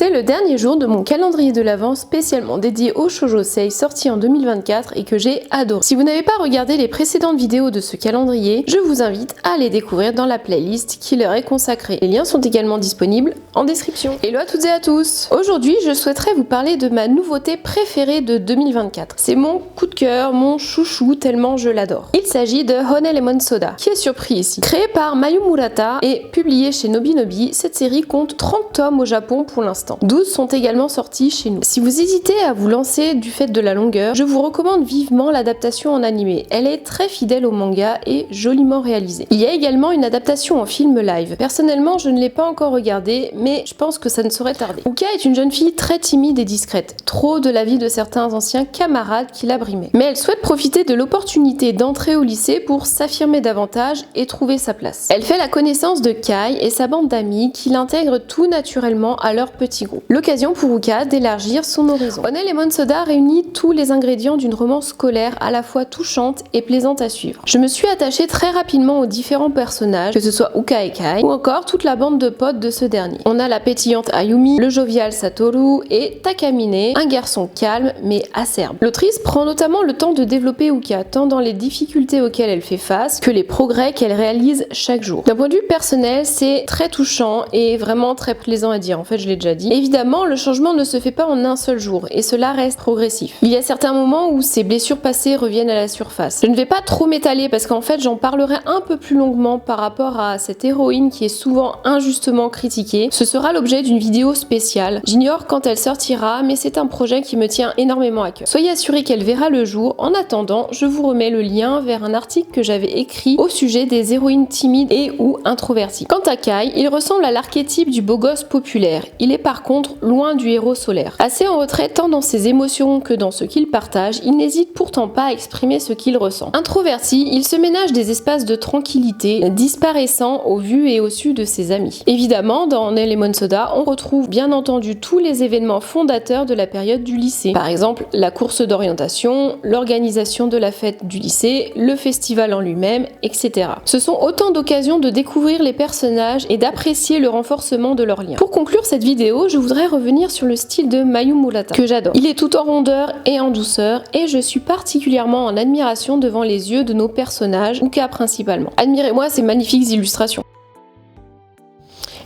C'est le dernier jour de mon calendrier de l'Avent spécialement dédié au Shoujo Sei sorti en 2024 et que j'ai adoré. Si vous n'avez pas regardé les précédentes vidéos de ce calendrier, je vous invite à les découvrir dans la playlist qui leur est consacrée. Les liens sont également disponibles en description. Hello à toutes et à tous! Aujourd'hui, je souhaiterais vous parler de ma nouveauté préférée de 2024. C'est mon coup de cœur, mon chouchou tellement je l'adore. Il s'agit de Honey Lemon Soda. Qui est surpris ici? Créée par Mayu Murata et publiée chez Nobinobi, cette série compte 30 tomes au Japon pour l'instant. 12 sont également sortis chez nous. Si vous hésitez à vous lancer du fait de la longueur, je vous recommande vivement l'adaptation en animé. Elle est très fidèle au manga et joliment réalisée. Il y a également une adaptation en film live. Personnellement, je ne l'ai pas encore regardée, mais je pense que ça ne saurait tarder. Uka est une jeune fille très timide et discrète, trop de l'avis de certains anciens camarades qui la brimaient. Mais elle souhaite profiter de l'opportunité d'entrer au lycée pour s'affirmer davantage et trouver sa place. Elle fait la connaissance de Kai et sa bande d'amis qui l'intègrent tout naturellement à leur petit groupe. L'occasion pour Uka d'élargir son horizon. Honey Lemon Soda réunit tous les ingrédients d'une romance scolaire à la fois touchante et plaisante à suivre. Je me suis attachée très rapidement aux différents personnages, que ce soit Uka et Kai, ou encore toute la bande de potes de ce dernier. On a la pétillante Ayumi, le jovial Satoru et Takamine, un garçon calme mais acerbe. L'autrice prend notamment le temps de développer Uka, tant dans les difficultés auxquelles elle fait face que les progrès qu'elle réalise chaque jour. D'un point de vue personnel, c'est très touchant et vraiment très plaisant à dire, en fait je l'ai déjà dit. Évidemment, le changement ne se fait pas en un seul jour et cela reste progressif. Il y a certains moments où ces blessures passées reviennent à la surface. Je ne vais pas trop m'étaler parce qu'en fait j'en parlerai un peu plus longuement par rapport à cette héroïne qui est souvent injustement critiquée. Ce sera l'objet d'une vidéo spéciale. J'ignore quand elle sortira, mais c'est un projet qui me tient énormément à cœur. Soyez assurés qu'elle verra le jour. En attendant, je vous remets le lien vers un article que j'avais écrit au sujet des héroïnes timides et ou introverties. Quant à Kai, il ressemble à l'archétype du beau gosse populaire. Il est par contre loin du héros solaire. Assez en retrait tant dans ses émotions que dans ce qu'il partage, il n'hésite pourtant pas à exprimer ce qu'il ressent. Introverti, il se ménage des espaces de tranquillité, disparaissant au vu et au su de ses amis. Évidemment, dans Honey Lemon Soda, on retrouve bien entendu tous les événements fondateurs de la période du lycée. Par exemple, la course d'orientation, l'organisation de la fête du lycée, le festival en lui-même, etc. Ce sont autant d'occasions de découvrir les personnages et d'apprécier le renforcement de leurs liens. Pour conclure cette vidéo, je voudrais revenir sur le style de Mayu Murata, que j'adore. Il est tout en rondeur et en douceur, et je suis particulièrement en admiration devant les yeux de nos personnages, Uka principalement. Admirez-moi ces magnifiques illustrations.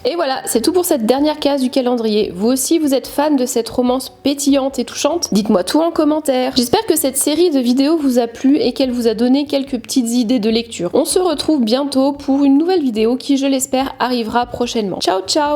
Et voilà, c'est tout pour cette dernière case du calendrier. Vous aussi, vous êtes fan de cette romance pétillante et touchante? Dites-moi tout en commentaire. J'espère que cette série de vidéos vous a plu et qu'elle vous a donné quelques petites idées de lecture. On se retrouve bientôt pour une nouvelle vidéo qui, je l'espère, arrivera prochainement. Ciao ciao!